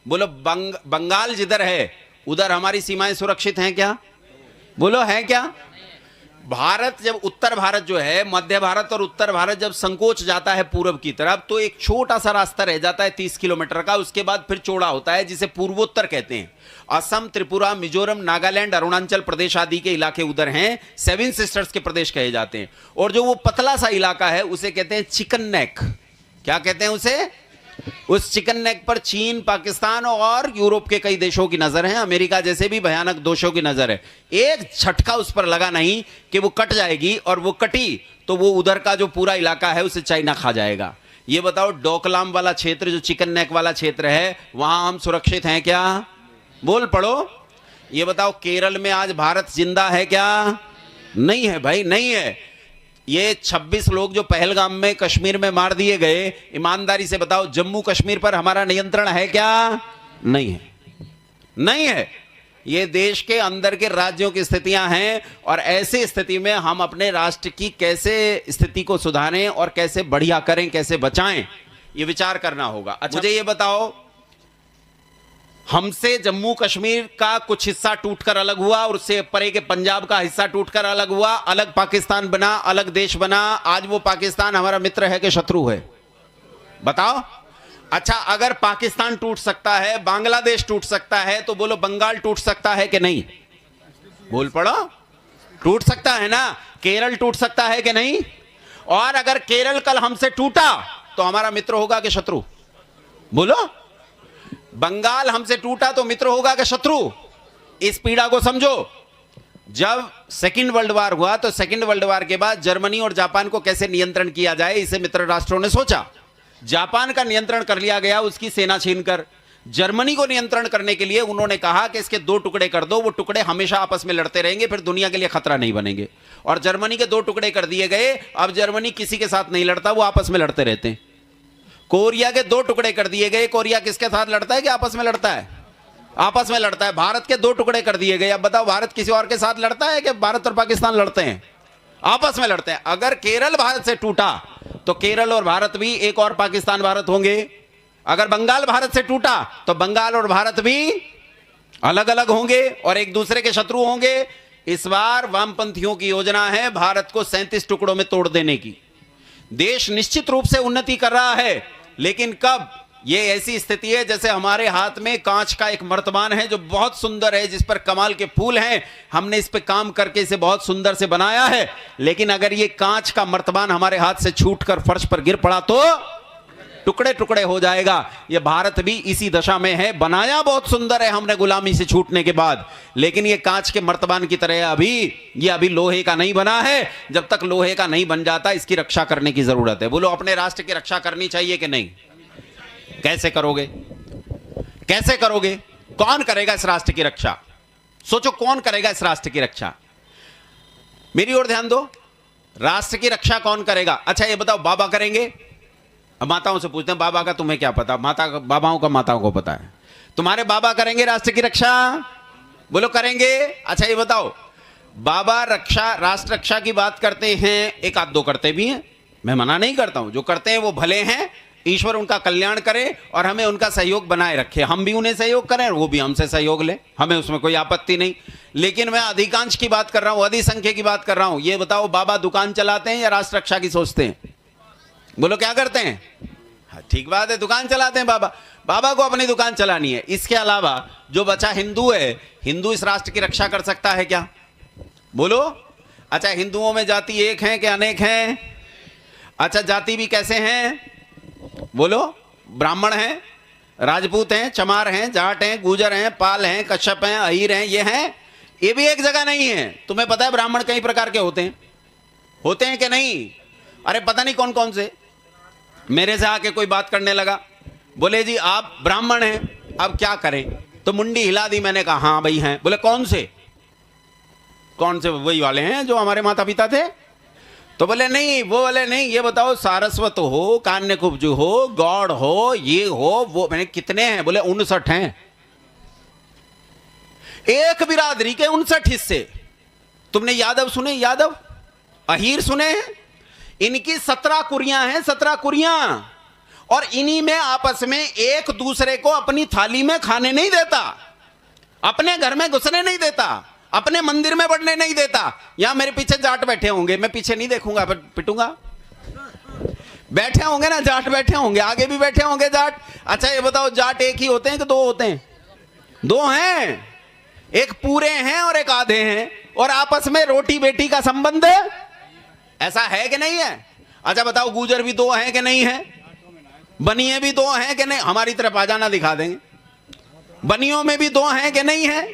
बोलो बंगाल जिधर है उधर हमारी सीमाएं सुरक्षित हैं क्या? बोलो है क्या? भारत जब उत्तर भारत जो है, मध्य भारत और उत्तर भारत जब संकोच जाता है पूर्व की तरफ, तो एक छोटा सा रास्ता रह जाता है 30 किलोमीटर का, उसके बाद फिर चौड़ा होता है, जिसे पूर्वोत्तर कहते हैं। असम, त्रिपुरा, मिजोरम, नागालैंड, अरुणाचल प्रदेश आदि के इलाके उधर हैं, सेवन सिस्टर्स के प्रदेश कहे जाते हैं। और जो वो पतला सा इलाका है उसे कहते हैं चिकन नेक। क्या कहते हैं उसे? उस चिकन नेक पर चीन, पाकिस्तान और यूरोप के कई देशों की नजर है, अमेरिका जैसे भी भयानक दोषों की नजर है। एक झटका उस पर लगा नहीं कि वो कट जाएगी, और वो कटी तो वो उधर का जो पूरा इलाका है उसे चाइना खा जाएगा। ये बताओ, डोकलाम वाला क्षेत्र जो चिकन नेक वाला क्षेत्र है, वहां हम सुरक्षित हैं क्या? बोल पड़ो। ये बताओ, केरल में आज भारत जिंदा है क्या? नहीं है भाई, नहीं है। ये 26 लोग जो पहलगाम में कश्मीर में मार दिए गए, ईमानदारी से बताओ, जम्मू कश्मीर पर हमारा नियंत्रण है क्या? नहीं है, नहीं है। ये देश के अंदर के राज्यों की स्थितियां हैं, और ऐसी स्थिति में हम अपने राष्ट्र की कैसे स्थिति को सुधारें और कैसे बढ़िया करें, कैसे बचाएं, ये विचार करना होगा। अच्छा, मुझे ये बताओ, हमसे जम्मू कश्मीर का कुछ हिस्सा टूटकर अलग हुआ, और उससे परे के पंजाब का हिस्सा टूटकर अलग हुआ, अलग पाकिस्तान बना, अलग देश बना। आज वो पाकिस्तान हमारा मित्र है कि शत्रु है? बताओ। अच्छा, अगर पाकिस्तान टूट सकता है, बांग्लादेश टूट सकता है, तो बोलो बंगाल टूट सकता है कि नहीं? बोल पड़ो। टूट सकता है ना? केरल टूट सकता है कि नहीं? और अगर केरल कल हमसे टूटा तो हमारा मित्र होगा कि शत्रु? बोलो। बंगाल हमसे टूटा तो मित्र होगा कि शत्रु? इस पीड़ा को समझो। जब सेकंड वर्ल्ड वार हुआ तो सेकंड वर्ल्ड वार के बाद जर्मनी और जापान को कैसे नियंत्रण किया जाए, इसे मित्र राष्ट्रों ने सोचा। जापान का नियंत्रण कर लिया गया, उसकी सेना छीनकर। जर्मनी को नियंत्रण करने के लिए उन्होंने कहा कि इसके 2 टुकड़े कर दो, वो टुकड़े हमेशा आपस में लड़ते रहेंगे, फिर दुनिया के लिए खतरा नहीं बनेंगे। और जर्मनी के 2 टुकड़े कर दिए गए। अब जर्मनी किसी के साथ नहीं लड़ता, वो आपस में लड़ते रहते हैं। कोरिया के 2 टुकड़े कर दिए गए। कोरिया किसके साथ लड़ता है कि आपस में लड़ता है? आपस में लड़ता है। भारत के 2 टुकड़े कर दिए गए। अब बताओ, भारत किसी और के साथ लड़ता है कि भारत और पाकिस्तान लड़ते हैं? आपस में लड़ते हैं। अगर केरल भारत से टूटा तो केरल और भारत भी एक और पाकिस्तान भारत होंगे। अगर बंगाल भारत से टूटा तो बंगाल और भारत भी अलग अलग होंगे और एक दूसरे के शत्रु होंगे। इस बार वामपंथियों की योजना है भारत को 37 टुकड़ों में तोड़ देने की। देश निश्चित रूप से उन्नति कर रहा है, लेकिन कब? ये ऐसी स्थिति है जैसे हमारे हाथ में कांच का एक मर्तबान है जो बहुत सुंदर है, जिस पर कमाल के फूल हैं। हमने इस पे काम करके इसे बहुत सुंदर से बनाया है, लेकिन अगर ये कांच का मर्तबान हमारे हाथ से छूटकर फर्श पर गिर पड़ा तो टुकड़े टुकड़े हो जाएगा। ये भारत भी इसी दशा में है। बनाया बहुत सुंदर है हमने गुलामी से छूटने के बाद, लेकिन ये कांच के मर्तबान की तरह अभी लोहे का नहीं बना है। जब तक लोहे का नहीं बन जाता, इसकी रक्षा करने की जरूरत है। बोलो, अपने राष्ट्र की रक्षा करनी चाहिए कि नहीं? कैसे करोगे? कैसे करोगे? कौन करेगा इस राष्ट्र की रक्षा? सोचो, कौन करेगा इस राष्ट्र की रक्षा? मेरी ओर ध्यान दो। राष्ट्र की रक्षा कौन करेगा? अच्छा, ये बताओ, बाबा करेंगे? अब माताओं से पूछते हैं, बाबा का तुम्हें क्या पता? बाबाओं का माताओं को पता है। तुम्हारे बाबा करेंगे राष्ट्र की रक्षा? बोलो, करेंगे। अच्छा, ये बताओ, बाबा राष्ट्र रक्षा की बात करते हैं, एक आध दो करते भी हैं, मैं मना नहीं करता हूं। जो करते हैं वो भले हैं, ईश्वर उनका कल्याण करे और हमें उनका सहयोग बनाए रखे। हम भी उन्हें सहयोग करें और वो भी हमसे सहयोग ले, हमें उसमें कोई आपत्ति नहीं। लेकिन मैं अधिकांश की बात कर रहा हूं, अधिसंख्य की बात कर रहा हूं। ये बताओ, बाबा दुकान चलाते हैं या राष्ट्र रक्षा की सोचते हैं? बोलो, क्या करते हैं? हाँ, ठीक बात है, दुकान चलाते हैं बाबा। बाबा को अपनी दुकान चलानी है। इसके अलावा जो बचा हिंदू है, हिंदू इस राष्ट्र की रक्षा कर सकता है क्या? बोलो। अच्छा, हिंदुओं में जाति एक है कि अनेक हैं? अच्छा, जाति भी कैसे हैं? बोलो। ब्राह्मण हैं, राजपूत हैं, चमार हैं, जाट हैं, गुजर हैं, पाल हैं, कश्यप हैं, अहीर हैं, ये हैं। ये भी एक जगह नहीं है। तुम्हें पता है ब्राह्मण कई प्रकार के होते हैं कि नहीं? अरे पता नहीं कौन कौन से। मेरे से आके कोई बात करने लगा, बोले जी आप ब्राह्मण हैं, अब क्या करें? तो मुंडी हिला दी। मैंने कहा हाँ भाई हैं। बोले कौन से? वही वाले हैं जो हमारे माता पिता थे। तो बोले नहीं, वो वाले नहीं। ये बताओ, सारस्वत हो, कान्यकुब्ज हो, गौड़ हो, ये हो, वो। मैंने कितने हैं? बोले 59 हैं। एक बिरादरी के 59 हिस्से। तुमने यादव सुने? यादव, अहीर सुने हैं? इनकी 17 कुरियां हैं, 17 कुरियां। और इन्हीं में आपस में एक दूसरे को अपनी थाली में खाने नहीं देता, अपने घर में घुसने नहीं देता, अपने मंदिर में बढ़ने नहीं देता। यहां मेरे पीछे जाट बैठे होंगे, मैं पीछे नहीं देखूंगा, पिटूंगा। बैठे होंगे ना जाट, बैठे होंगे, आगे भी बैठे होंगे जाट। अच्छा ये बताओ, जाट एक ही होते हैं कि दो होते हैं? दो हैं, एक पूरे हैं और एक आधे हैं, और आपस में रोटी बेटी का संबंध ऐसा है कि नहीं है? अच्छा बताओ, गुजर भी दो हैं कि नहीं है? बनिए भी दो हैं कि नहीं? हमारी तरफ आ जाना, दिखा देंगे। बनियों में भी दो हैं कि नहीं है?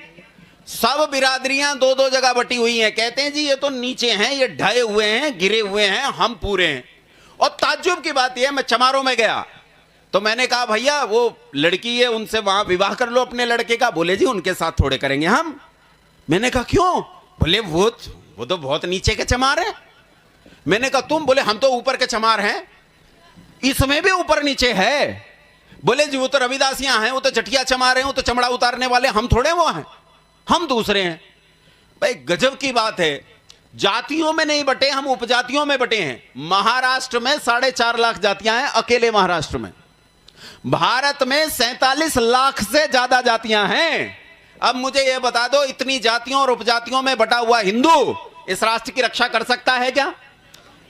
सब बिरादरियां दो दो जगह बटी हुई हैं। कहते हैं जी ये तो नीचे हैं, ये ढहे हुए हैं, गिरे हुए हैं, हम पूरे हैं। और ताज्जुब की बात यह, मैं चमारों में गया तो मैंने कहा भैया वो लड़की है, उनसे वहां विवाह कर लो अपने लड़के का। बोले जी उनके साथ थोड़े करेंगे हम। मैंने कहा क्यों? बोले वो तो बहुत नीचे के चमार है। मैंने कहा तुम? बोले हम तो ऊपर के चमार हैं, इसमें भी ऊपर नीचे है। बोले जी वो तो रविदासियां हैं, वो तो जटिया चमार हैं, वो तो चमड़ा उतारने वाले, हम थोड़े वो हैं, हम दूसरे हैं। भाई गजब की बात है, जातियों में नहीं बटे, हम उपजातियों में बटे हैं। महाराष्ट्र में 4.5 लाख जातियां हैं, अकेले महाराष्ट्र में। भारत में 47 लाख से ज्यादा जातियां हैं। अब मुझे यह बता दो, इतनी जातियों और उपजातियों में बटा हुआ हिंदू इस राष्ट्र की रक्षा कर सकता है क्या?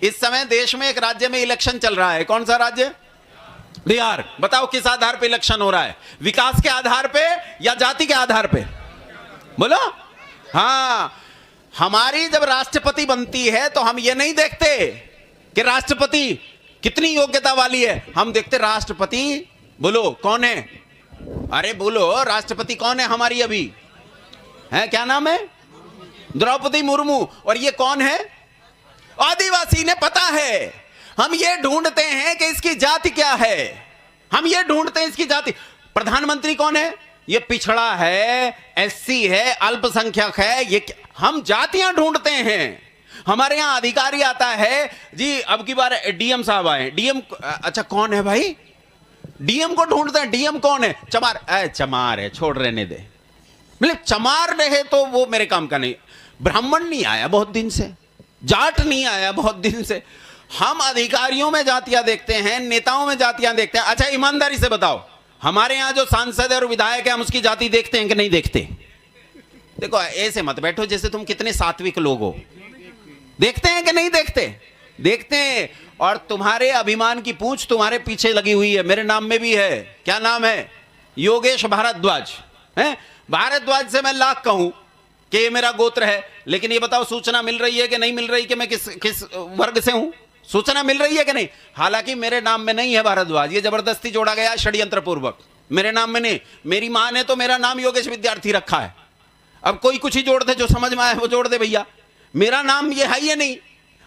इस समय देश में एक राज्य में इलेक्शन चल रहा है। कौन सा राज्य? बिहार। बताओ किस आधार पे इलेक्शन हो रहा है? विकास के आधार पे या जाति के आधार पे? बोलो। हाँ, हमारी जब राष्ट्रपति बनती है तो हम ये नहीं देखते कि राष्ट्रपति कितनी योग्यता वाली है, हम देखते राष्ट्रपति बोलो कौन है। अरे बोलो राष्ट्रपति कौन है हमारी अभी? है क्या नाम है? द्रौपदी मुर्मू। और ये कौन है? आदिवासी। ने पता है, हम ये ढूंढते हैं कि इसकी जाति क्या है, हम ये ढूंढते हैं इसकी जाति। प्रधानमंत्री कौन है? ये पिछड़ा है, एससी है, अल्पसंख्यक है, ये हम जातियां ढूंढते हैं। हमारे यहां अधिकारी आता है जी, अब की बार डीएम साहब आए। डीएम अच्छा कौन है भाई? डीएम को ढूंढते हैं। डीएम कौन है? चमार। चमार है, छोड़ रहने दे। मतलब चमार रहे तो वो मेरे काम का नहीं। ब्राह्मण नहीं आया बहुत दिन से, जाट नहीं आया बहुत दिन से। हम अधिकारियों में जातियां देखते हैं, नेताओं में जातियां देखते हैं। अच्छा ईमानदारी से बताओ, हमारे यहां जो सांसद और विधायक है, हम उसकी जाति देखते हैं कि नहीं देखते? देखो ऐसे मत बैठो जैसे तुम कितने सात्विक लोग हो। देखते हैं कि नहीं देखते? देखते हैं। और तुम्हारे अभिमान की पूंछ तुम्हारे पीछे लगी हुई है, मेरे नाम में भी है। क्या नाम है? योगेश भारद्वाज है। भारद्वाज से मैं लाख कहूं कि ये मेरा गोत्र है, लेकिन ये बताओ सूचना मिल रही है कि नहीं मिल रही कि मैं किस वर्ग से हूं? सूचना मिल रही है कि नहीं? हालांकि मेरे नाम में नहीं है भारद्वाज, ये जबरदस्ती जोड़ा गया षड्यंत्र पूर्वक। मेरे नाम में नहीं। मेरी मां ने तो मेरा नाम योगेश विद्यार्थी रखा है। अब कोई कुछ ही जोड़ दे, जो समझ में आए वो जोड़ दे भैया, मेरा नाम ये है ये नहीं।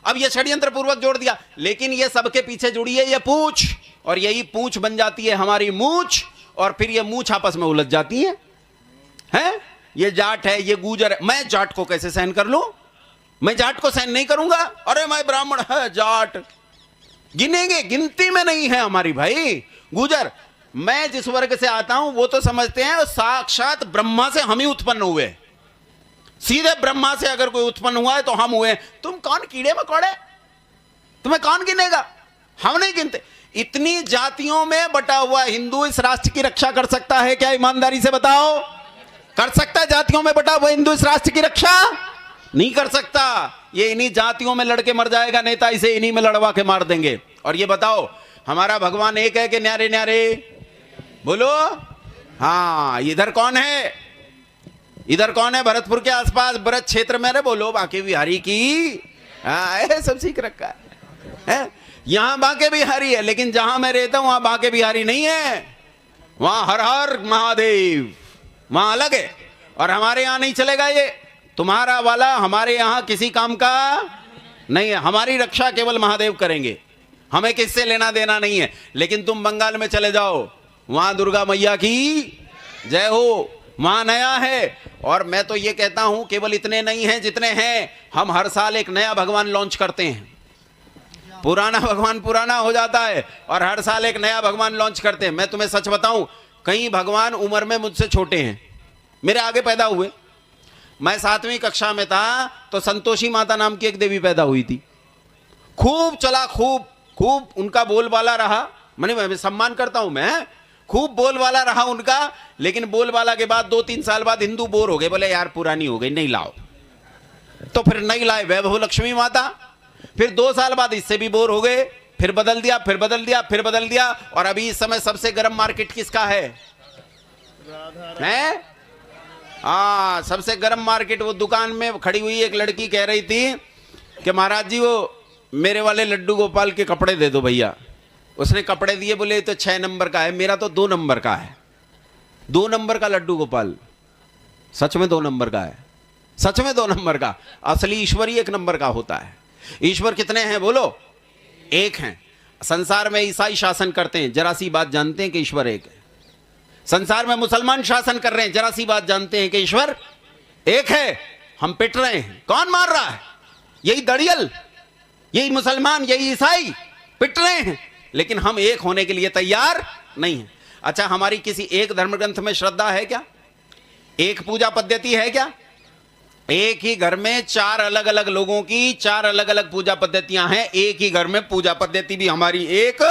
अब ये षड्यंत्र पूर्वक जोड़ दिया, लेकिन ये सबके पीछे जुड़ी है ये पूंछ, और यही पूंछ बन जाती है हमारी मूंछ, और फिर ये मूंछ आपस में उलझ जाती है। हैं? ये जाट है, ये गुजर है। मैं जाट को कैसे सहन कर लूं? मैं जाट को सहन नहीं करूंगा। अरे मैं ब्राह्मण है, जाट गिनेंगे, गिनती में नहीं है हमारी भाई। गुजर, मैं जिस वर्ग से आता हूं वो तो समझते हैं साक्षात ब्रह्मा से हम ही उत्पन्न हुए। सीधे ब्रह्मा से अगर कोई उत्पन्न हुआ है तो हम हुए। तुम कौन कीड़े मकोड़े? तुम्हें कौन गिनेगा? हम नहीं गिनते। इतनी जातियों में बटा हुआ हिंदू इस राष्ट्र की रक्षा कर सकता है क्या? ईमानदारी से बताओ, कर सकता है? जातियों में बटा हुआ हिंदू इस राष्ट्र की रक्षा नहीं कर सकता। ये इन्हीं जातियों में लड़के मर जाएगा नेता, इसे इन्हीं में लड़वा के मार देंगे। और ये बताओ, हमारा भगवान एक है कि न्यारे न्यारे? बोलो। हाँ, इधर कौन है? इधर कौन है? भरतपुर के आसपास ब्रज क्षेत्र में। बोलो बांके बिहारी की। हाँ, सब सीख रखा है। यहां बांके बिहारी है, लेकिन जहां मैं रहता हूं वहां बांके बिहारी नहीं है। वहां हर हर महादेव, वहां अलग है। और हमारे यहां नहीं चलेगा ये। तुम्हारा वाला हमारे यहां किसी काम का नहीं है। हमारी रक्षा केवल महादेव करेंगे, हमें किससे लेना देना नहीं है। लेकिन तुम बंगाल में चले जाओ, वहां दुर्गा मैया की जय हो, वहां नया है। और मैं तो ये कहता हूं केवल इतने नहीं हैं जितने हैं। हम हर साल एक नया भगवान लॉन्च करते हैं। पुराना भगवान पुराना हो जाता है और हर साल एक नया भगवान लॉन्च करते हैं। मैं तुम्हें सच बताऊं, कई भगवान उम्र में मुझसे छोटे हैं, मेरे आगे पैदा हुए। मैं 7वीं कक्षा में था तो संतोषी माता नाम की एक देवी पैदा हुई थी। खूब चला, खूब उनका बोलबाला रहा। मैं सम्मान करता हूं, मैं खूब बोल वाला रहा उनका, लेकिन बोल वाला के बाद 2-3 साल बाद हिंदू बोर हो गए, बोले यार पुरानी हो गई, नहीं लाओ। तो फिर नहीं लाए वैभव लक्ष्मी माता। फिर 2 साल बाद इससे भी बोर हो गए, फिर बदल दिया, फिर बदल दिया, फिर बदल दिया। और अभी इस समय सबसे गर्म मार्केट किसका है? हाँ, सबसे गर्म मार्केट। वो दुकान में खड़ी हुई एक लड़की कह रही थी कि महाराज जी वो मेरे वाले लड्डू गोपाल के कपड़े दे दो भैया। उसने कपड़े दिए, बोले तो 6 नंबर का है, मेरा तो 2 नंबर का है। 2 नंबर का लड्डू गोपाल, सच में 2 नंबर का है, सच में 2 नंबर का। असली ईश्वर ही 1 नंबर का होता है। ईश्वर कितने हैं बोलो? 1 हैं। संसार में ईसाई शासन करते हैं, जरा सी बात जानते हैं कि ईश्वर 1 है। संसार में मुसलमान शासन कर रहे हैं, जरा सी बात जानते हैं कि ईश्वर 1 है। हम पिट रहे हैं, कौन मार रहा है? यही दड़ियल, यही मुसलमान, यही ईसाई पिट रहे हैं, लेकिन हम एक होने के लिए तैयार नहीं है। अच्छा, हमारी किसी एक धर्म ग्रंथ में श्रद्धा है क्या? एक पूजा पद्धति है क्या? एक ही घर में 4 अलग अलग लोगों की 4 अलग अलग पूजा पद्धतियां हैं। एक ही घर में पूजा पद्धति भी हमारी एक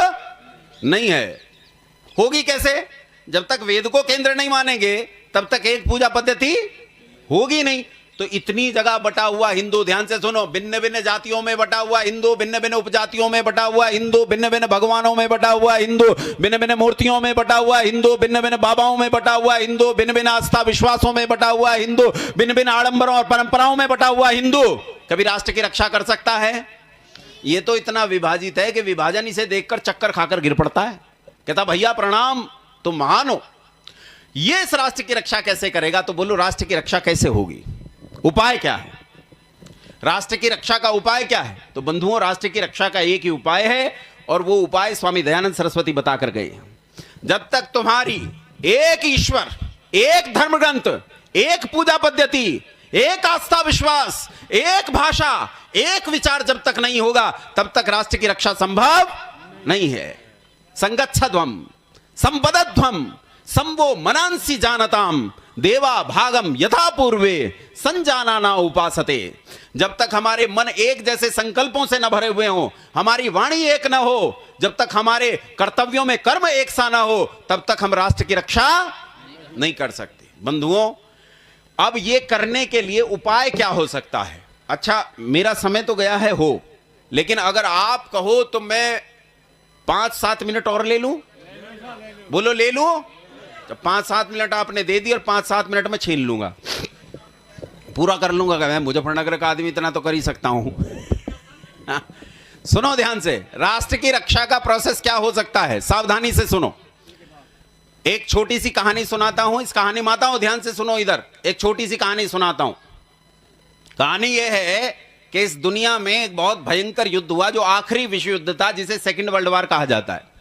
नहीं है। होगी कैसे? जब तक वेद को केंद्र नहीं मानेंगे तब तक एक पूजा पद्धति होगी नहीं। तो इतनी जगह बटा हुआ हिंदू, ध्यान से सुनो, भिन्न भिन्न जातियों में बटा हुआ हिंदू, भिन्न भिन्न उपजातियों में बटा हुआ हिंदू, भिन्न भिन्न भगवानों में बटा हुआ हिंदू, भिन्न भिन्न मूर्तियों में बटा हुआ हिंदू, भिन्न भिन्न बाबाओं में बटा हुआ हिंदू, भिन्न भिन्न आस्था विश्वासों में बटा हुआ हिंदू, भिन्न भिन्न आडंबरों और परंपराओं में बटा हुआ हिंदू कभी राष्ट्र की रक्षा कर सकता है? ये तो इतना विभाजित है कि विभाजन इसे देखकर चक्कर खाकर गिर पड़ता है, कहता भैया प्रणाम, तुम महान हो। ये इस राष्ट्र की रक्षा कैसे करेगा? तो बोलो राष्ट्र की रक्षा कैसे होगी? उपाय क्या है? राष्ट्र की रक्षा का उपाय क्या है? तो बंधुओं, राष्ट्र की रक्षा का एक ही उपाय है, और वो उपाय स्वामी दयानंद सरस्वती बताकर गए हैं। जब तक तुम्हारी एक ईश्वर, एक धर्म ग्रंथ, एक पूजा पद्धति, एक आस्था विश्वास, एक भाषा, एक विचार जब तक नहीं होगा, तब तक राष्ट्र की रक्षा संभव नहीं है। संगच्छध्वम संपदध्वम संवो मनांसी जानताम देवा भागम यथा पूर्वे संजानाना उपासते। जब तक हमारे मन एक जैसे संकल्पों से न भरे हुए हो, हमारी वाणी एक न हो, जब तक हमारे कर्तव्यों में कर्म एक सा न हो, तब तक हम राष्ट्र की रक्षा नहीं कर सकते। बंधुओं, अब ये करने के लिए उपाय क्या हो सकता है? अच्छा, मेरा समय तो गया है हो, लेकिन अगर आप कहो तो मैं 5-7 मिनट और ले लूं? बोलो ले लूं? तो 5-7 मिनट आपने दे दी और 5-7 मिनट में छीन लूंगा, पूरा कर लूंगा। मैं मुजफ्फरनगर का आदमी इतना तो कर ही सकता हूं। सुनो ध्यान से, राष्ट्र की रक्षा का प्रोसेस क्या हो सकता है, सावधानी से सुनो। एक छोटी सी कहानी सुनाता हूं। इस कहानी माताओं ध्यान से सुनो, इधर एक छोटी सी कहानी सुनाता हूं। कहानी यह है कि इस दुनिया में एक बहुत भयंकर युद्ध हुआ, जो आखिरी विश्व युद्ध था, जिसे सेकंड वर्ल्ड वॉर कहा जाता है।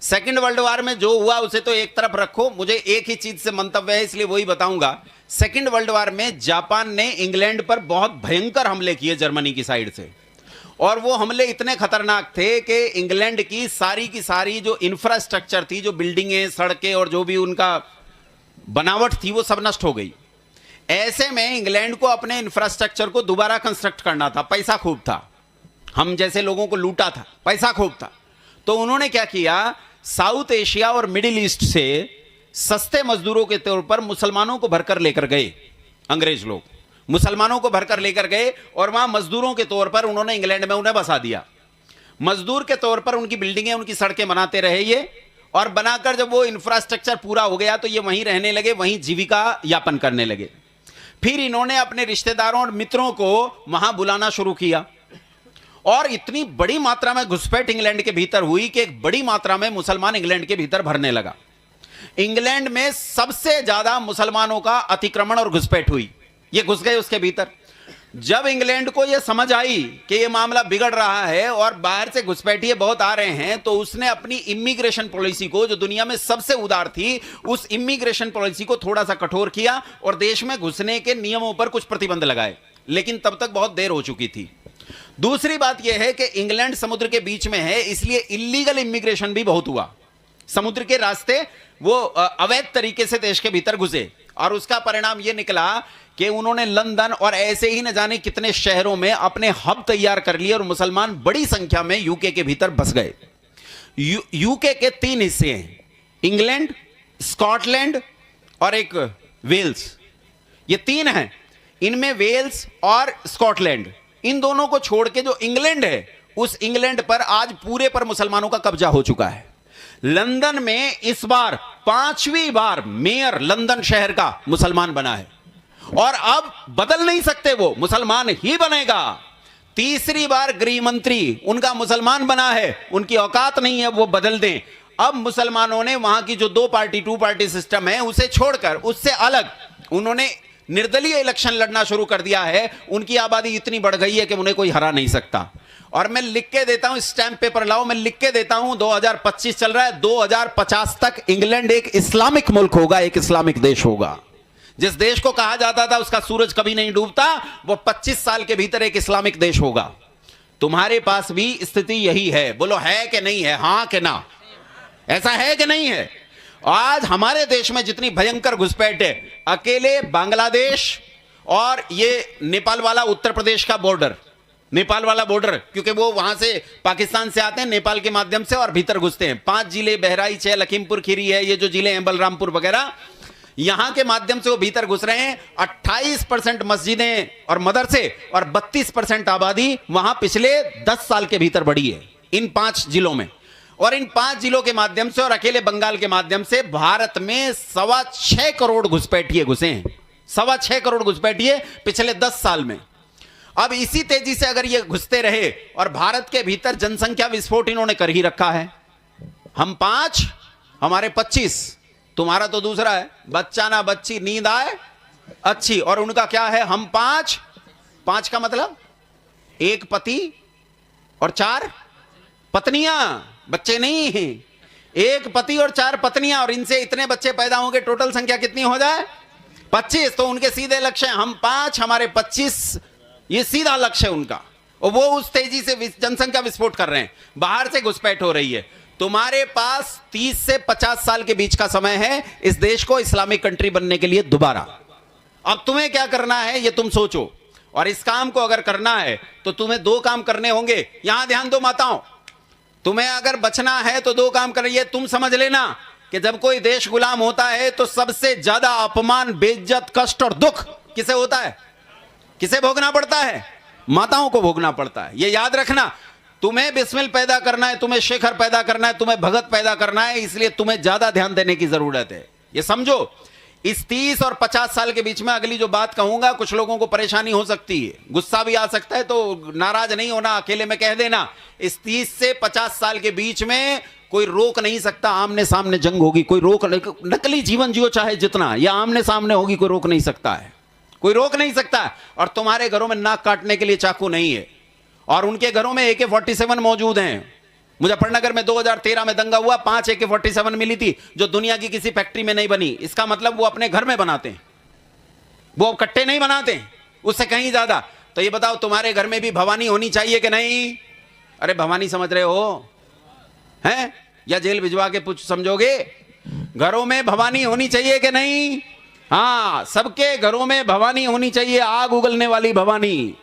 सेकंड वर्ल्ड वॉर में जो हुआ उसे तो एक तरफ रखो, मुझे एक ही चीज से मंतव्य है, इसलिए वही बताऊंगा। सेकंड वर्ल्ड वॉर में जापान ने इंग्लैंड पर बहुत भयंकर हमले किए जर्मनी की साइड से, और वो हमले इतने खतरनाक थे कि इंग्लैंड की सारी जो इंफ्रास्ट्रक्चर थी, जो बिल्डिंगें, सड़कें और जो भी उनका बनावट थी, वो सब नष्ट हो गई। ऐसे में इंग्लैंड को अपने इंफ्रास्ट्रक्चर को दोबारा कंस्ट्रक्ट करना था, पैसा खूब था, हम जैसे लोगों को लूटा था, पैसा खूब था। तो उन्होंने क्या किया, साउथ एशिया और मिडिल ईस्ट से सस्ते मजदूरों के तौर पर मुसलमानों को भरकर लेकर गए। अंग्रेज लोग मुसलमानों को भरकर लेकर गए और वहां मजदूरों के तौर पर उन्होंने इंग्लैंड में उन्हें बसा दिया। मजदूर के तौर पर उनकी बिल्डिंगें, उनकी सड़कें बनाते रहे ये, और बनाकर जब वो इंफ्रास्ट्रक्चर पूरा हो गया तो ये वहीं रहने लगे, वहीं जीविका यापन करने लगे। फिर इन्होंने अपने रिश्तेदारों और मित्रों को वहां बुलाना शुरू किया, और इतनी बड़ी मात्रा में घुसपैठ इंग्लैंड के भीतर हुई कि एक बड़ी मात्रा में मुसलमान इंग्लैंड के भीतर भरने लगा। इंग्लैंड में सबसे ज्यादा मुसलमानों का अतिक्रमण और घुसपैठ हुई, ये घुस गए उसके भीतर। जब इंग्लैंड को यह समझ आई कि यह मामला बिगड़ रहा है और बाहर से घुसपैठिए बहुत आ रहे हैं, तो उसने अपनी इमिग्रेशन पॉलिसी को, जो दुनिया में सबसे उदार थी, उस इमिग्रेशन पॉलिसी को थोड़ा सा कठोर किया और देश में घुसने के नियमों पर कुछ प्रतिबंध लगाए, लेकिन तब तक बहुत देर हो चुकी थी। दूसरी बात यह है कि इंग्लैंड समुद्र के बीच में है, इसलिए इलीगल इमिग्रेशन भी बहुत हुआ। समुद्र के रास्ते वो अवैध तरीके से देश के भीतर घुसे, और उसका परिणाम यह निकला कि उन्होंने लंदन और ऐसे ही न जाने कितने शहरों में अपने हब तैयार कर लिए, और मुसलमान बड़ी संख्या में यूके के भीतर बस गए। यूके के 3 हिस्से हैं, इंग्लैंड, स्कॉटलैंड और एक वेल्स। ये 3 हैं। इनमें वेल्स और स्कॉटलैंड, इन दोनों को छोड़ के जो इंग्लैंड है, उस इंग्लैंड पर आज पूरे पर मुसलमानों का कब्जा हो चुका है। लंदन में इस बार 5वीं बार मेयर लंदन शहर का मुसलमान बना है और अब बदल नहीं सकते, वो मुसलमान ही बनेगा। तीसरी बार गृह मंत्री उनका मुसलमान बना है, उनकी औकात नहीं है वो बदल दें। अब मुसलमानों ने वहां की जो 2 पार्टी सिस्टम है उसे छोड़कर, उससे अलग उन्होंने निर्दलीय इलेक्शन लड़ना शुरू कर दिया है। उनकी आबादी इतनी बढ़ गई है कि उन्हें कोई हरा नहीं सकता। और मैं लिख के देता हूं, स्टैंप पेपर लाओ, मैं लिख के देता हूं, 2025 चल रहा है, 2050 तक इंग्लैंड एक इस्लामिक मुल्क होगा, एक इस्लामिक देश होगा। जिस देश को कहा जाता था उसका सूरज कभी नहीं डूबता, वो 25 साल के भीतर एक इस्लामिक देश होगा। तुम्हारे पास भी स्थिति यही है। बोलो है कि नहीं है, हां कि ना? ऐसा है कि नहीं है? आज हमारे देश में जितनी भयंकर घुसपैठ है, अकेले बांग्लादेश और ये नेपाल वाला उत्तर प्रदेश का बॉर्डर, नेपाल वाला बॉर्डर, क्योंकि वो वहां से पाकिस्तान से आते हैं नेपाल के माध्यम से और भीतर घुसते हैं। 5 जिले, बहराइच है, लखीमपुर खीरी है, ये जो जिले हैं बलरामपुर वगैरह, यहां के माध्यम से वो भीतर घुस रहे हैं। 28% मस्जिदें और मदरसे और 32% आबादी वहां पिछले 10 साल के भीतर बढ़ी है इन 5 जिलों में। और इन 5 जिलों के माध्यम से और अकेले बंगाल के माध्यम से भारत में 6.25 करोड़ घुसपैठिए घुसे हैं। 6.25 करोड़ घुसपैठिए पिछले 10 साल में। अब इसी तेजी से अगर ये घुसते रहे और भारत के भीतर जनसंख्या विस्फोट इन्होंने कर ही रखा है। हम 5, हमारे 25, तुम्हारा तो दूसरा है, बच्चा ना बच्ची नींद आए अच्छी, और उनका क्या है, हम 5 का मतलब 1 पति और 4 पत्नियां, बच्चे नहीं हैं, 1 पति और 4 पत्नियां, और इनसे इतने बच्चे पैदा होंगे, टोटल संख्या कितनी हो जाए, 25। तो उनके सीधे लक्ष्य हैं, हम 5, हमारे 25, ये सीधा लक्ष्य है उनका। और वो उस तेजी से जनसंख्या विस्फोट कर रहे हैं, बाहर से घुसपैठ हो रही है। तुम्हारे पास 30 से 50 साल के बीच का समय है इस देश को इस्लामिक कंट्री बनने के लिए दोबारा। अब तुम्हें क्या करना है ये तुम सोचो, और इस काम को अगर करना है तो तुम्हें 2 काम करने होंगे। यहां ध्यान दो माताओं, तुम्हें अगर बचना है तो 2 काम करिए। तुम समझ लेना कि जब कोई देश गुलाम होता है तो सबसे ज्यादा अपमान, बेइज्जत, कष्ट और दुख किसे होता है? किसे भोगना पड़ता है? माताओं को भोगना पड़ता है। ये याद रखना, तुम्हें बिस्मिल पैदा करना है, तुम्हें शेखर पैदा करना है, तुम्हें भगत पैदा करना है, इसलिए तुम्हें ज्यादा ध्यान देने की जरूरत है। ये समझो, इस 30 और 50 साल के बीच में अगली जो बात कहूंगा कुछ लोगों को परेशानी हो सकती है, गुस्सा भी आ सकता है, तो नाराज नहीं होना, अकेले में कह देना। इस 30 से 50 साल के बीच में कोई रोक नहीं सकता, आमने सामने जंग होगी। कोई रोक, नकली जीवन जियो चाहे जितना, या आमने सामने होगी, कोई रोक नहीं सकता है, कोई रोक नहीं सकता। और तुम्हारे घरों में नाक काटने के लिए चाकू नहीं है, और उनके घरों में AK-47 मौजूद हैं। मुजफ्फरनगर में 2013 में दंगा हुआ, 5 AK-47 मिली थी, जो दुनिया की किसी फैक्ट्री में नहीं बनी। इसका मतलब वो अपने घर में बनाते हैं, वो कट्टे नहीं बनाते हैं, उससे कहीं ज्यादा। तो ये बताओ, तुम्हारे घर में भी भवानी होनी चाहिए कि नहीं? अरे भवानी समझ रहे हो हैं, या जेल भिजवा के कुछ समझोगे? घरों में भवानी होनी चाहिए कि नहीं? हाँ, सबके घरों में भवानी होनी चाहिए, आग उगलने वाली भवानी।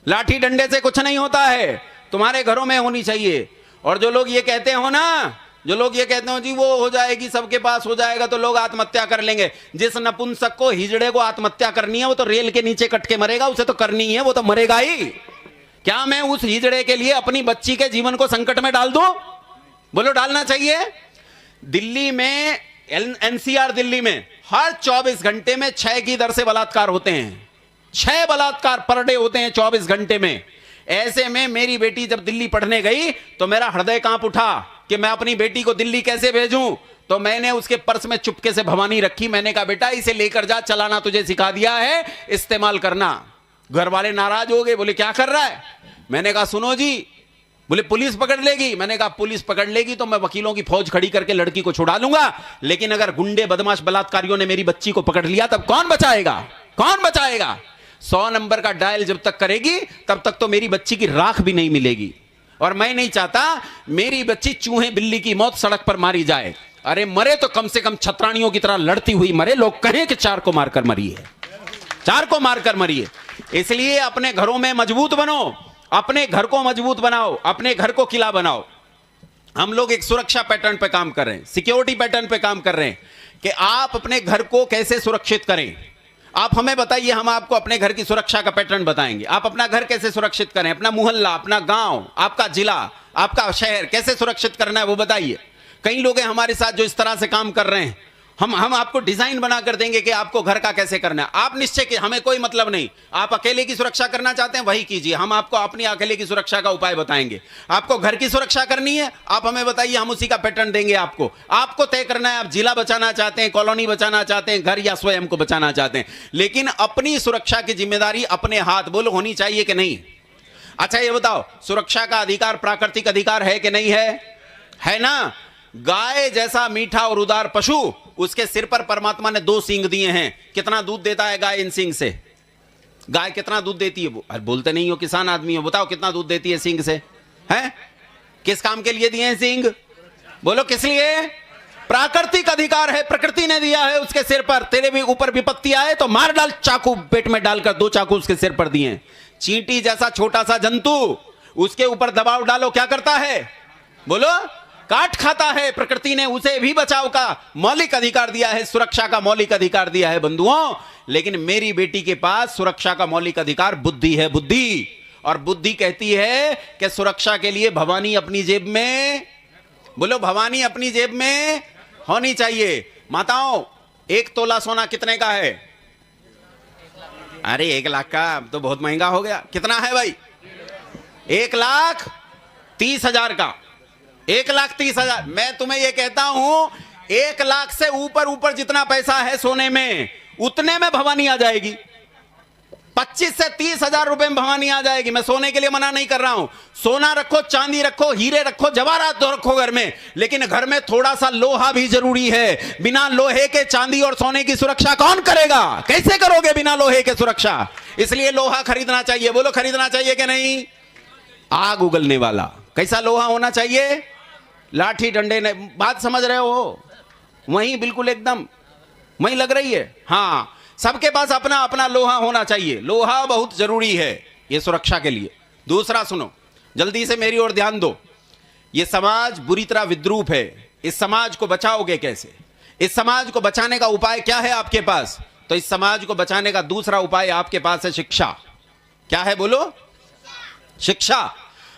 लाठी डंडे से कुछ नहीं होता है, तुम्हारे घरों में होनी चाहिए। और जो लोग ये कहते हो ना, जो लोग ये कहते हो जी वो हो जाएगी, सबके पास हो जाएगा तो लोग आत्महत्या कर लेंगे। जिस नपुंसक को, हिजड़े को आत्महत्या करनी है, वो तो रेल के नीचे कट के मरेगा, उसे तो करनी ही है, वो तो मरेगा ही। क्या मैं उस हिजड़े के लिए अपनी बच्ची के जीवन को संकट में डाल दूं? बोलो, डालना चाहिए? दिल्ली में, NCR दिल्ली में हर 24 घंटे में 6 की दर से बलात्कार होते हैं। 6 बलात्कार पर डे होते हैं 24 घंटे में। ऐसे में मेरी बेटी जब दिल्ली पढ़ने गई तो मेरा हृदय कांप उठा कि मैं अपनी बेटी को दिल्ली कैसे भेजूं। तो मैंने उसके पर्स में चुपके से भवानी रखी। मैंने कहा, बेटा इसे लेकर जा, चलाना तुझे सिखा दिया है, इस्तेमाल करना। घर वाले नाराज हो गए, बोले क्या कर रहा है? मैंने कहा, सुनो जी, बोले पुलिस पकड़ लेगी। मैंने कहा, पुलिस पकड़ लेगी तो मैं वकीलों की फौज खड़ी करके लड़की को छुड़ा लूंगा, लेकिन अगर गुंडे, बदमाश, बलात्कारियों ने मेरी बच्ची को पकड़ लिया तब कौन बचाएगा? कौन बचाएगा? 100 नंबर का डायल जब तक करेगी तब तक तो मेरी बच्ची की राख भी नहीं मिलेगी। और मैं नहीं चाहता मेरी बच्ची चूहे बिल्ली की मौत सड़क पर मारी जाए। अरे मरे तो कम से कम छतरानियों की तरह लड़ती हुई मरे, लोग कहें कि 4 को मारकर मरी है, 4 को मारकर मरी है। इसलिए अपने घरों में मजबूत बनो, अपने घर को मजबूत बनाओ, अपने घर को किला बनाओ। हम लोग एक सुरक्षा पैटर्न पे काम कर रहे हैं, सिक्योरिटी पैटर्न पे काम कर रहे हैं कि आप अपने घर को कैसे सुरक्षित करें। आप हमें बताइए, हम आपको अपने घर की सुरक्षा का पैटर्न बताएंगे। आप अपना घर कैसे सुरक्षित करें, अपना मोहल्ला, अपना गांव, आपका जिला, आपका शहर कैसे सुरक्षित करना है वो बताइए। कई लोग हैं हमारे साथ जो इस तरह से काम कर रहे हैं। हम आपको डिजाइन बना कर देंगे कि आपको घर का कैसे करना है। आप निश्चय के, हमें कोई मतलब नहीं। आप अकेले की सुरक्षा करना चाहते हैं वही कीजिए, हम आपको अपनी अकेले की सुरक्षा का उपाय बताएंगे। आपको घर की सुरक्षा करनी है, आप हमें बताइए, हम उसी का पैटर्न देंगे आपको। आपको तय करना है, आप जिला बचाना चाहते हैं, कॉलोनी बचाना चाहते हैं, घर या स्वयं को बचाना चाहते हैं। लेकिन अपनी सुरक्षा की जिम्मेदारी अपने हाथ बोल होनी चाहिए कि नहीं। अच्छा ये बताओ, सुरक्षा का अधिकार प्राकृतिक अधिकार है कि नहीं है ना। गाय जैसा मीठा और उदार पशु, उसके सिर पर परमात्मा ने 2 सींग दिए हैं। कितना दूध देता है गाय इन सींग से? गाय कितना दूध देती है? बोलते नहीं हो, किसान आदमी हो, बताओ कितना दूध देती है सींग से? हैं? किस काम के लिए दिए हैं सींग? बोलो किस लिए? प्राकृतिक अधिकार है, प्रकृति ने दिया है उसके सिर पर। तेरे भी ऊपर विपत्ति आए तो मार डाल, चाकू पेट में डालकर 2 चाकू उसके सिर पर दिए। चींटी जैसा छोटा सा जंतु, उसके ऊपर दबाव डालो क्या करता है? बोलो काट खाता है। प्रकृति ने उसे भी बचाव का मौलिक अधिकार दिया है, सुरक्षा का मौलिक अधिकार दिया है बंधुओं। लेकिन मेरी बेटी के पास सुरक्षा का मौलिक अधिकार बुद्धि है, बुद्धि। और बुद्धि कहती है कि सुरक्षा के लिए भवानी अपनी जेब में, बोलो भवानी अपनी जेब में होनी चाहिए। माताओं, 1 तोला सोना कितने का है? अरे 1 लाख का तो बहुत महंगा हो गया। कितना है भाई? 1,30,000 का। 1,30,000। मैं तुम्हें यह कहता हूं, 1 लाख से ऊपर जितना पैसा है सोने में, उतने में भवानी आ जाएगी। 25 से 30,000 रुपए में भवानी आ जाएगी। मैं सोने के लिए मना नहीं कर रहा हूं। सोना रखो, चांदी रखो, हीरे रखो, जवाहरात तो रखो घर में, लेकिन घर में थोड़ा सा लोहा भी जरूरी है। बिना लोहे के चांदी और सोने की सुरक्षा कौन करेगा? कैसे करोगे बिना लोहे के सुरक्षा? इसलिए लोहा खरीदना चाहिए। बोलो खरीदना चाहिए कि नहीं? आग उगलने वाला कैसा लोहा होना चाहिए? लाठी डंडे ने, बात समझ रहे हो? वहीं बिल्कुल एकदम वहीं लग रही है। हाँ, सबके पास अपना अपना लोहा होना चाहिए। लोहा बहुत जरूरी है ये सुरक्षा के लिए। दूसरा सुनो, जल्दी से मेरी ओर ध्यान दो। ये समाज बुरी तरह विद्रूप है। इस समाज को बचाओगे कैसे? इस समाज को बचाने का उपाय क्या है आपके पास? तो इस समाज को बचाने का दूसरा उपाय आपके पास है शिक्षा। क्या है बोलो? शिक्षा।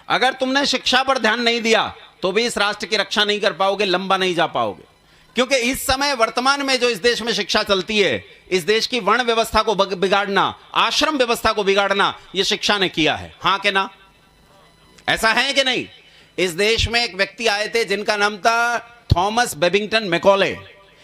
अगर तुमने शिक्षा पर ध्यान नहीं दिया तो भी इस राष्ट्र की रक्षा नहीं कर पाओगे, लंबा नहीं जा पाओगे। क्योंकि इस समय वर्तमान में जो इस देश में शिक्षा चलती है, इस देश की वर्ण व्यवस्था को बिगाड़ना, आश्रम व्यवस्था को बिगाड़ना, यह शिक्षा ने किया है। हां कि ना? ऐसा है कि नहीं? इस देश में एक व्यक्ति आए थे जिनका नाम था थॉमस बेबिंगटन मैकॉले।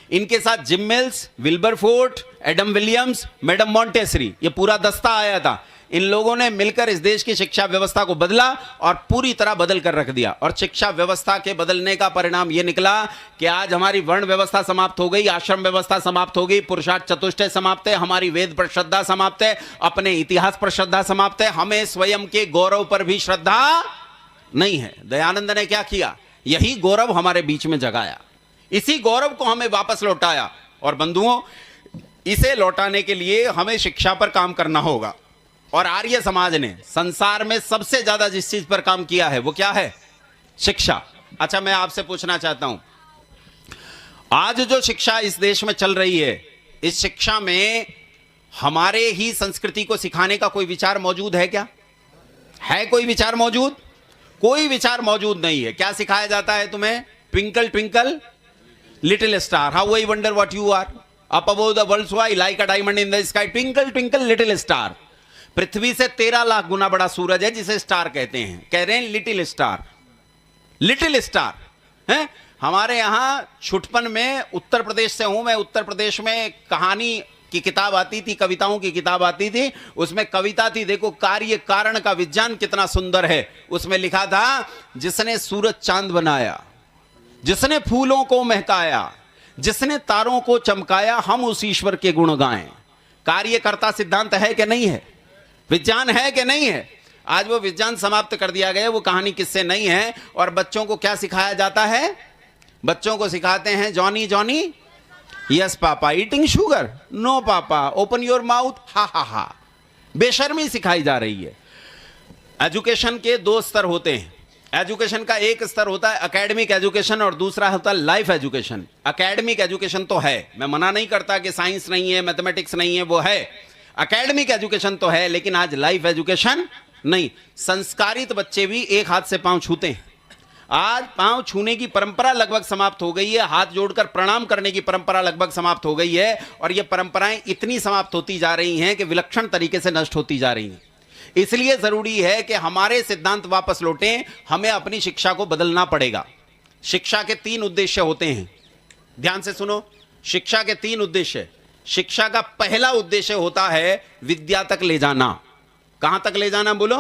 इनके साथ Jim Mills, Wilberforce, Adam Williams, madam Montessori, यह पूरा दस्ता आया था। इन लोगों ने मिलकर इस देश की शिक्षा व्यवस्था को बदला और पूरी तरह बदल कर रख दिया। और शिक्षा व्यवस्था के बदलने का परिणाम यह निकला कि आज हमारी वर्ण व्यवस्था समाप्त हो गई, आश्रम व्यवस्था समाप्त हो गई, पुरुषार्थ चतुष्टय समाप्त है, हमारी वेद पर श्रद्धा समाप्त है, अपने इतिहास पर श्रद्धा समाप्त है, हमें स्वयं के गौरव पर भी श्रद्धा नहीं है। दयानंद ने क्या किया? यही गौरव हमारे बीच में जगाया, इसी गौरव को हमें वापस लौटाया। और बंधुओं, इसे लौटाने के लिए हमें शिक्षा पर काम करना होगा। और आर्य समाज ने संसार में सबसे ज्यादा जिस चीज पर काम किया है वो क्या है? शिक्षा। अच्छा, मैं आपसे पूछना चाहता हूं, आज जो शिक्षा इस देश में चल रही है, इस शिक्षा में हमारे ही संस्कृति को सिखाने का कोई विचार मौजूद है क्या? है कोई विचार मौजूद? कोई विचार मौजूद नहीं है। क्या सिखाया जाता है तुम्हें? Twinkle twinkle little star, how I wonder what you are, up above the world so high like a diamond in the sky, twinkle twinkle little star. पृथ्वी से 13 लाख गुना बड़ा सूरज है जिसे स्टार कहते हैं। कह रहे हैं लिटिल स्टार, लिटिल स्टार है। हमारे यहां छुटपन में, उत्तर प्रदेश से हूं मैं, उत्तर प्रदेश में कहानी की किताब आती थी, कविताओं की किताब आती थी। उसमें कविता थी, देखो कार्य कारण का विज्ञान कितना सुंदर है। उसमें लिखा था, जिसने सूरज चांद बनाया, जिसने फूलों को महकाया, जिसने तारों को चमकाया, हम उस ईश्वर के गुण गाएं। कार्यकर्ता सिद्धांत है कि नहीं है? विज्ञान है कि नहीं है? आज वो विज्ञान समाप्त कर दिया गया, वो कहानी किससे नहीं है। और बच्चों को क्या सिखाया जाता है? बच्चों को सिखाते हैं Johnny Johnny yes papa, eating sugar no papa, open your mouth ha ha हा। बेशर्मी सिखाई जा रही है। एजुकेशन के 2 स्तर होते हैं, एजुकेशन का एक स्तर होता है एकेडमिक एजुकेशन और दूसरा होता है लाइफ एजुकेशन। एकेडमिक एजुकेशन तो है, मैं मना नहीं करता कि साइंस नहीं है, मैथमेटिक्स नहीं है, वो है। एकेडमिक एजुकेशन तो है, लेकिन आज लाइफ एजुकेशन नहीं। संस्कारित बच्चे भी एक हाथ से पांव छूते हैं। आज पांव छूने की परंपरा लगभग समाप्त हो गई है, हाथ जोड़कर प्रणाम करने की परंपरा लगभग समाप्त हो गई है, और ये परंपराएं इतनी समाप्त होती जा रही हैं कि विलक्षण तरीके से नष्ट होती जा रही हैं। इसलिए जरूरी है कि हमारे सिद्धांत वापस लौटें, हमें अपनी शिक्षा को बदलना पड़ेगा। शिक्षा के 3 उद्देश्य होते हैं, ध्यान से सुनो। शिक्षा के 3 उद्देश्य। शिक्षा का पहला उद्देश्य होता है विद्या तक ले जाना। कहां तक ले जाना बोलो?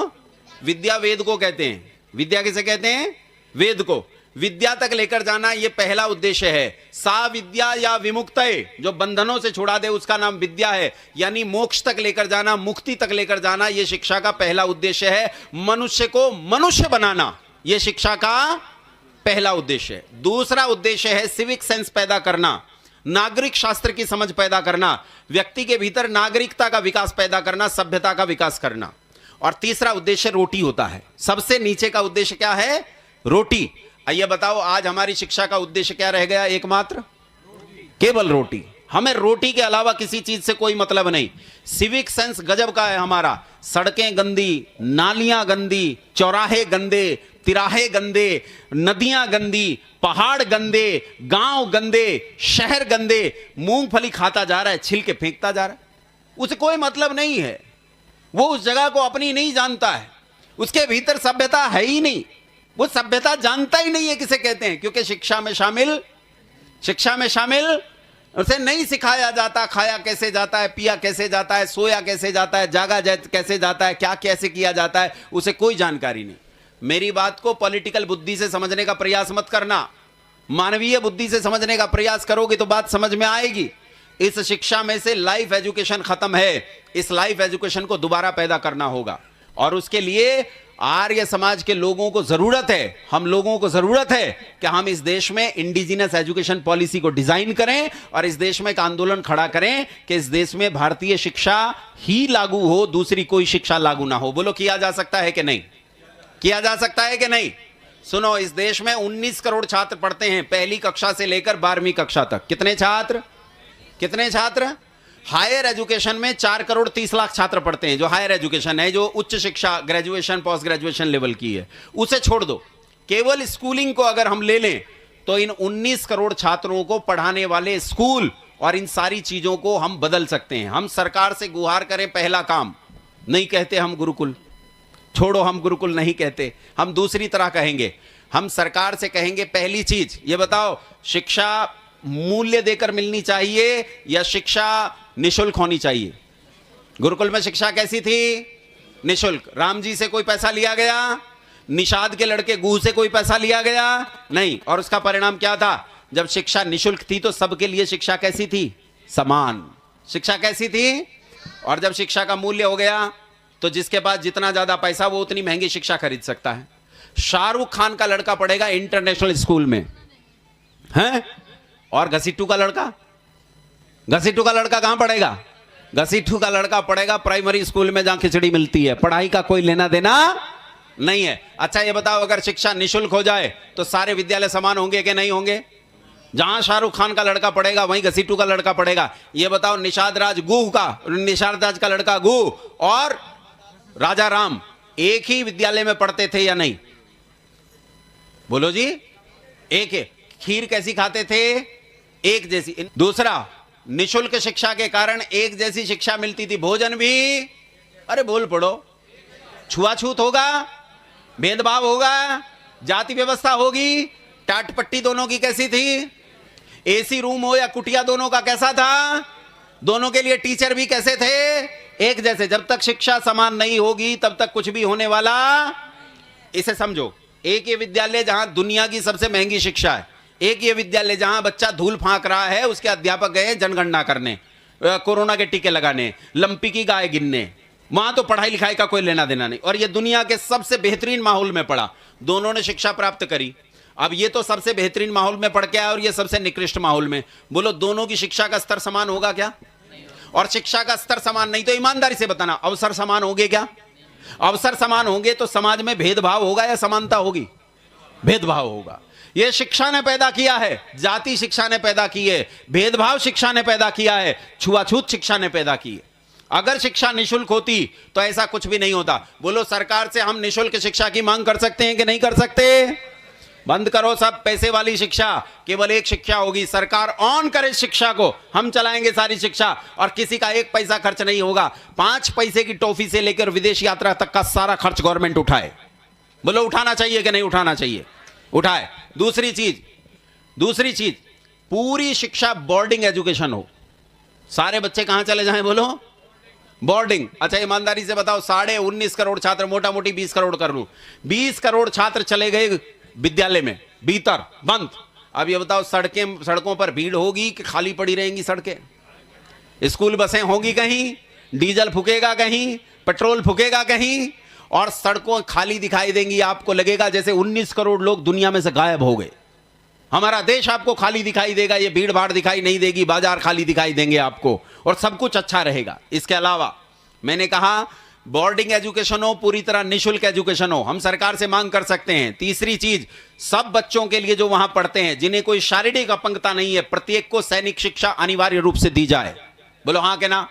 विद्या वेद को कहते हैं। विद्या किसे कहते हैं? वेद को। विद्या तक लेकर जाना, यह पहला उद्देश्य है। सा विद्या या विमुक्तये, जो बंधनों से छुड़ा दे उसका नाम विद्या है, यानी मोक्ष तक लेकर जाना, मुक्ति तक लेकर जाना, यह शिक्षा का पहला उद्देश्य है। मनुष्य को मनुष्य बनाना, यह शिक्षा का पहला उद्देश्य है। दूसरा उद्देश्य है सिविक सेंस पैदा करना, नागरिक शास्त्र की समझ पैदा करना, व्यक्ति के भीतर नागरिकता का विकास पैदा करना, सभ्यता का विकास करना। और तीसरा उद्देश्य रोटी होता है। सबसे नीचे का उद्देश्य क्या है? रोटी। आइए बताओ, आज हमारी शिक्षा का उद्देश्य क्या रह गया? एकमात्र केवल रोटी। हमें रोटी के अलावा किसी चीज से कोई मतलब नहीं। सिविक सेंस गजब का है हमारा। सड़कें गंदी, नालियां गंदी, चौराहे गंदे, तिराहे गंदे, नदियां गंदी, पहाड़ गंदे, गांव गंदे, शहर गंदे। मूंगफली खाता जा रहा है, छिलके फेंकता जा रहा है, उसे कोई मतलब नहीं है। वो उस जगह को अपनी नहीं जानता है, उसके भीतर सभ्यता है ही नहीं। वो सभ्यता जानता ही नहीं है किसे कहते हैं, क्योंकि शिक्षा में शामिल उसे नहीं सिखाया जाता खाया कैसे जाता है, पिया कैसे जाता है, सोया कैसे जाता है, जागा कैसे जाता है, क्या कैसे किया जाता है, उसे कोई जानकारी नहीं। मेरी बात को पॉलिटिकल बुद्धि से समझने का प्रयास मत करना, मानवीय बुद्धि से समझने का प्रयास करोगे तो बात समझ में आएगी। इस शिक्षा में से लाइफ एजुकेशन खत्म है। इस लाइफ एजुकेशन को दोबारा पैदा करना होगा, और उसके लिए आर्य समाज के लोगों को जरूरत है, हम लोगों को जरूरत है कि हम इस देश में इंडिजिनस एजुकेशन पॉलिसी को डिजाइन करें और इस देश में एक आंदोलन खड़ा करें कि इस देश में भारतीय शिक्षा ही लागू हो, दूसरी कोई शिक्षा लागू ना हो। बोलो, किया जा सकता है कि नहीं? किया जा सकता है कि नहीं? सुनो, इस देश में 19 करोड़ छात्र पढ़ते हैं, पहली कक्षा से लेकर 12वीं कक्षा तक। कितने छात्र? हायर एजुकेशन में 4 करोड़ 30 लाख छात्र पढ़ते हैं। जो हायर एजुकेशन है, जो उच्च शिक्षा, ग्रेजुएशन, पोस्ट ग्रेजुएशन लेवल की है, उसे छोड़ दो। केवल स्कूलिंग को अगर हम ले लें तो इन 19 करोड़ छात्रों को पढ़ाने वाले स्कूल और इन सारी चीजों को हम बदल सकते हैं। हम सरकार से गुहार करें, पहला काम, नहीं कहते हम गुरुकुल, छोड़ो, हम गुरुकुल नहीं कहते, हम दूसरी तरह कहेंगे। हम सरकार से कहेंगे, पहली चीज ये बताओ, शिक्षा मूल्य देकर मिलनी चाहिए या शिक्षा निशुल्क होनी चाहिए? गुरुकुल में शिक्षा कैसी थी? निशुल्क। राम जी से कोई पैसा लिया गया? निषाद के लड़के गुह से कोई पैसा लिया गया? नहीं। और उसका परिणाम क्या था? जब शिक्षा निशुल्क थी तो सबके लिए शिक्षा कैसी थी? समान। शिक्षा कैसी थी? और जब शिक्षा का मूल्य हो गया तो जिसके पास जितना ज्यादा पैसा वो उतनी महंगी शिक्षा खरीद सकता है। शाहरुख खान का लड़का पढ़ेगा इंटरनेशनल स्कूल में, हैं? और घसीटू का लड़का कहां पढ़ेगा? घसीटू का लड़का पढ़ेगा प्राइमरी स्कूल में, जहां खिचड़ी मिलती है, पढ़ाई का कोई लेना देना नहीं है। अच्छा ये बताओ, अगर शिक्षा निशुल्क हो जाए तो सारे विद्यालय समान होंगे कि नहीं होंगे? जहां शाहरुख खान का लड़का पढ़ेगा वहीं घसीटू का लड़का पढ़ेगा। ये बताओ, निषाद राज का लड़का गुह और राजा राम एक ही विद्यालय में पढ़ते थे या नहीं? बोलो जी, एक। खीर कैसी खाते थे? एक जैसी। दूसरा, निशुल्क शिक्षा के कारण एक जैसी शिक्षा मिलती थी, भोजन भी, अरे बोल पड़ो, छुआछूत होगा, भेदभाव होगा, जाति व्यवस्था होगी, टाट पट्टी दोनों की कैसी थी? एसी रूम हो या कुटिया, दोनों का कैसा था? दोनों के लिए टीचर भी कैसे थे? एक जैसे। जब तक शिक्षा समान नहीं होगी तब तक कुछ भी होने वाला, इसे समझो। एक ये विद्यालय जहां दुनिया की सबसे महंगी शिक्षा है, एक ये विद्यालय जहां बच्चा धूल फांक रहा है, उसके अध्यापक गए जनगणना करने, कोरोना के टीके लगाने, लंपी की गाय गिनने, वहां तो पढ़ाई लिखाई का कोई लेना देना नहीं, और ये दुनिया के सबसे बेहतरीन माहौल में पढ़ा, दोनों ने शिक्षा प्राप्त करी। अब ये तो सबसे बेहतरीन माहौल में पढ़ के आया और ये सबसे निकृष्ट माहौल में, बोलो दोनों की शिक्षा का स्तर समान होगा क्या? और शिक्षा का स्तर समान नहीं तो ईमानदारी से बताना, अवसर समान होंगे क्या? अवसर समान होंगे तो समाज में भेदभाव होगा या समानता होगी? भेदभाव होगा। यह शिक्षा ने पैदा किया है, जाति शिक्षा ने पैदा की है, भेदभाव शिक्षा ने पैदा किया है, छुआछूत शिक्षा ने पैदा की है। अगर शिक्षा निशुल्क होती तो ऐसा कुछ भी नहीं होता। बोलो, सरकार से हम निशुल्क शिक्षा की मांग कर सकते हैं कि नहीं कर सकते? बंद करो सब पैसे वाली शिक्षा, केवल एक शिक्षा होगी। सरकार ऑन करे शिक्षा को, हम चलाएंगे सारी शिक्षा और किसी का एक पैसा खर्च नहीं होगा। 5 पैसे की टॉफी से लेकर विदेश यात्रा तक का सारा खर्च गवर्नमेंट उठाए। बोलो, उठाना चाहिए कि नहीं उठाना चाहिए? उठाए। दूसरी चीज, पूरी शिक्षा बोर्डिंग एजुकेशन हो। सारे बच्चे कहां चले जाएं? बोलो, बोर्डिंग। अच्छा, ईमानदारी से बताओ, 19.5 करोड़ छात्र, मोटा मोटी 20 करोड़ कर लूं, 20 करोड़ छात्र चले गए विद्यालय में, भीतर बंद। अब ये बताओ, सड़कों पर भीड़ होगी कि खाली पड़ी रहेंगी सड़कें? स्कूल बसें होंगी कहीं? डीजल फूकेगा कहीं? पेट्रोल फूकेगा कहीं? और सड़कों खाली दिखाई देंगी। आपको लगेगा जैसे 19 करोड़ लोग दुनिया में से गायब हो गए। हमारा देश आपको खाली दिखाई देगा, ये भीड़ भाड़ दिखाई नहीं देगी, बाजार खाली दिखाई देंगे आपको, और सब कुछ अच्छा रहेगा। इसके अलावा मैंने कहा, बोर्डिंग एजुकेशन हो, पूरी तरह निशुल्क एजुकेशन हो, हम सरकार से मांग कर सकते हैं। तीसरी चीज, सब बच्चों के लिए जो वहां पढ़ते हैं, जिन्हें कोई शारीरिक अपंगता नहीं है, प्रत्येक को सैनिक शिक्षा अनिवार्य रूप से दी जाए। बोलो हाँ के ना?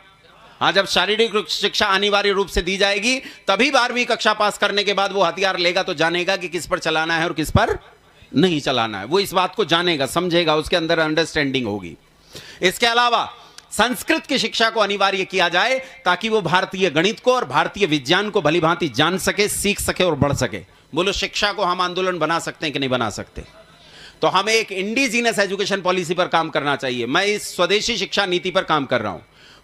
हाँ, जब शारीरिक शिक्षा अनिवार्य रूप से दी जाएगी, तभी 12वीं कक्षा पास करने के बाद वो हथियार लेगा तो जानेगा कि किस पर चलाना है और किस पर नहीं चलाना है। वो इस बात को जानेगा, समझेगा, उसके अंदर अंडरस्टैंडिंग होगी। इसके अलावा संस्कृत की शिक्षा को अनिवार्य किया जाए, ताकि वो भारतीय गणित को और भारतीय विज्ञान को भलीभांति जान सके, सीख सके और बढ़ सके। बोलो, शिक्षा को हम आंदोलन बना सकते हैं कि नहीं बना सकते? तो हमें एक इंडिजीनियस एजुकेशन पॉलिसी पर काम करना चाहिए। मैं इस स्वदेशी शिक्षा नीति पर काम कर रहा हूं।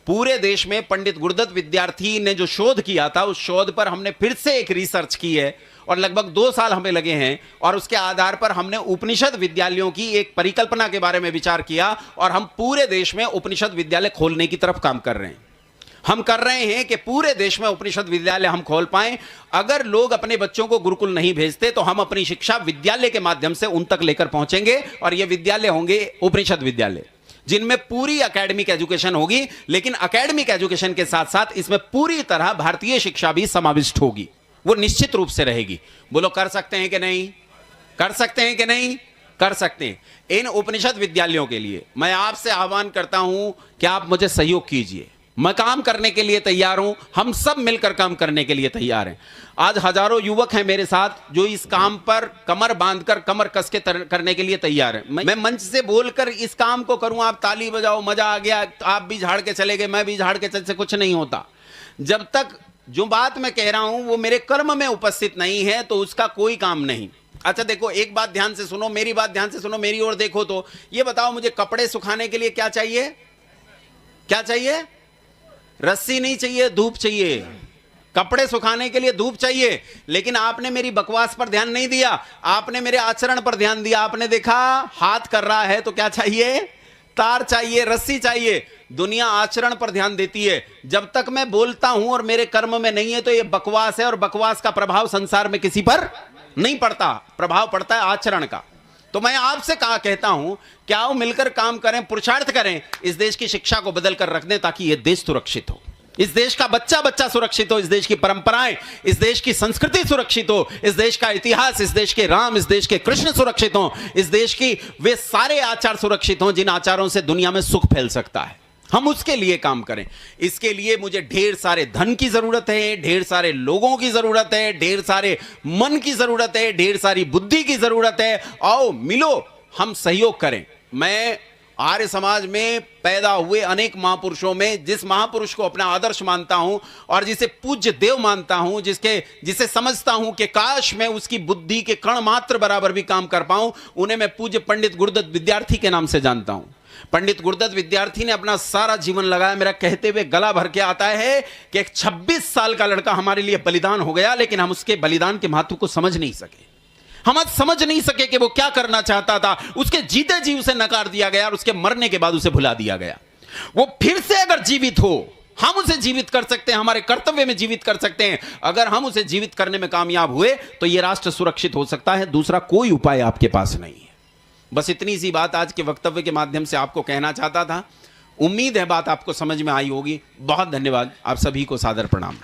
पूरे देश में पंडित गुरुदत्त विद्यार्थी ने जो शोध किया था, उस शोध पर हमने फिर से एक रिसर्च की है और लगभग 2 साल हमें लगे हैं, और उसके आधार पर हमने उपनिषद विद्यालयों की एक परिकल्पना के बारे में विचार किया, और हम पूरे देश में उपनिषद विद्यालय खोलने की तरफ काम कर रहे हैं। हम कर रहे हैं कि पूरे देश में उपनिषद विद्यालय हम खोल पाएं। अगर लोग अपने बच्चों को गुरुकुल नहीं भेजते तो हम अपनी शिक्षा विद्यालय के माध्यम से उन तक लेकर पहुंचेंगे, और ये विद्यालय होंगे उपनिषद विद्यालय, जिनमें पूरी एकेडमिक एजुकेशन होगी। लेकिन एकेडमिक एजुकेशन के साथ साथ इसमें पूरी तरह भारतीय शिक्षा भी समाविष्ट होगी, वो निश्चित रूप से रहेगी। बोलो, कर सकते हैं कि नहीं? कर सकते हैं कि नहीं? कर सकते हैं। इन उपनिषद विद्यालयों के लिए मैं आपसे आह्वान करता हूं कि आप मुझे सहयोग कीजिए। मैं काम करने के लिए तैयार हूं, हम सब मिलकर काम करने के लिए तैयार हैं। आज हजारों युवक हैं मेरे साथ जो इस काम पर कमर बांधकर, कमर कस के करने के लिए तैयार हैं। मैं मंच से बोलकर इस काम को करूं, आप ताली बजाओ, मजा आ गया, आप भी झाड़ के चले गए, मैं भी झाड़ के चल से कुछ नहीं होता। जब तक जो बात मैं कह रहा हूं वो मेरे कर्म में उपस्थित नहीं है तो उसका कोई काम नहीं। अच्छा देखो, एक बात ध्यान से सुनो, मेरी बात ध्यान से सुनो, मेरी ओर देखो। तो ये बताओ, मुझे कपड़े सुखाने के लिए क्या चाहिए? क्या चाहिए? रस्सी नहीं चाहिए, धूप चाहिए। कपड़े सुखाने के लिए धूप चाहिए, लेकिन आपने मेरी बकवास पर ध्यान नहीं दिया, आपने मेरे आचरण पर ध्यान दिया। आपने देखा हाथ कर रहा है तो क्या चाहिए? तार चाहिए, रस्सी चाहिए। दुनिया आचरण पर ध्यान देती है। जब तक मैं बोलता हूं और मेरे कर्म में नहीं है तो यह बकवास है, और बकवास का प्रभाव संसार में किसी पर नहीं पड़ता, प्रभाव पड़ता है आचरण का। तो मैं आपसे कहता हूं कि आओ मिलकर काम करें, पुरुषार्थ करें, इस देश की शिक्षा को बदल कर रख दें ताकि यह देश सुरक्षित हो, इस देश का बच्चा बच्चा सुरक्षित हो, इस देश की परंपराएं, इस देश की संस्कृति सुरक्षित हो, इस देश का इतिहास, इस देश के राम, इस देश के कृष्ण सुरक्षित हो, इस देश की वे सारे आचार सुरक्षित हों जिन आचारों से दुनिया में सुख फैल सकता है। हम उसके लिए काम करें। इसके लिए मुझे ढेर सारे धन की जरूरत है, ढेर सारे लोगों की जरूरत है, ढेर सारे मन की जरूरत है, ढेर सारी बुद्धि की जरूरत है। आओ मिलो, हम सहयोग करें। मैं आर्य समाज में पैदा हुए अनेक महापुरुषों में जिस महापुरुष को अपना आदर्श मानता हूं और जिसे पूज्य देव मानता हूं, जिसे समझता हूं कि काश मैं उसकी बुद्धि के कण मात्र बराबर भी काम कर पाऊं, उन्हें मैं पूज्य पंडित गुरुदत्त विद्यार्थी के नाम से जानता हूं। पंडित गुरुदत्त विद्यार्थी ने अपना सारा जीवन लगाया। मेरा कहते हुए गला भर के आता है कि एक 26 साल का लड़का हमारे लिए बलिदान हो गया, लेकिन हम उसके बलिदान के महत्व को समझ नहीं सके। हम आज समझ नहीं सके कि वो क्या करना चाहता था। उसके जीते जी उसे नकार दिया गया और उसके मरने के बाद उसे भुला दिया गया। वो फिर से अगर जीवित हो, हम उसे जीवित कर सकते हैं, हमारे कर्तव्य में जीवित कर सकते हैं। अगर हम उसे जीवित करने में कामयाब हुए तो यह राष्ट्र सुरक्षित हो सकता है। दूसरा कोई उपाय आपके पास नहीं है। बस इतनी सी बात आज के वक्तव्य के माध्यम से आपको कहना चाहता था। उम्मीद है बात आपको समझ में आई होगी। बहुत धन्यवाद। आप सभी को सादर प्रणाम।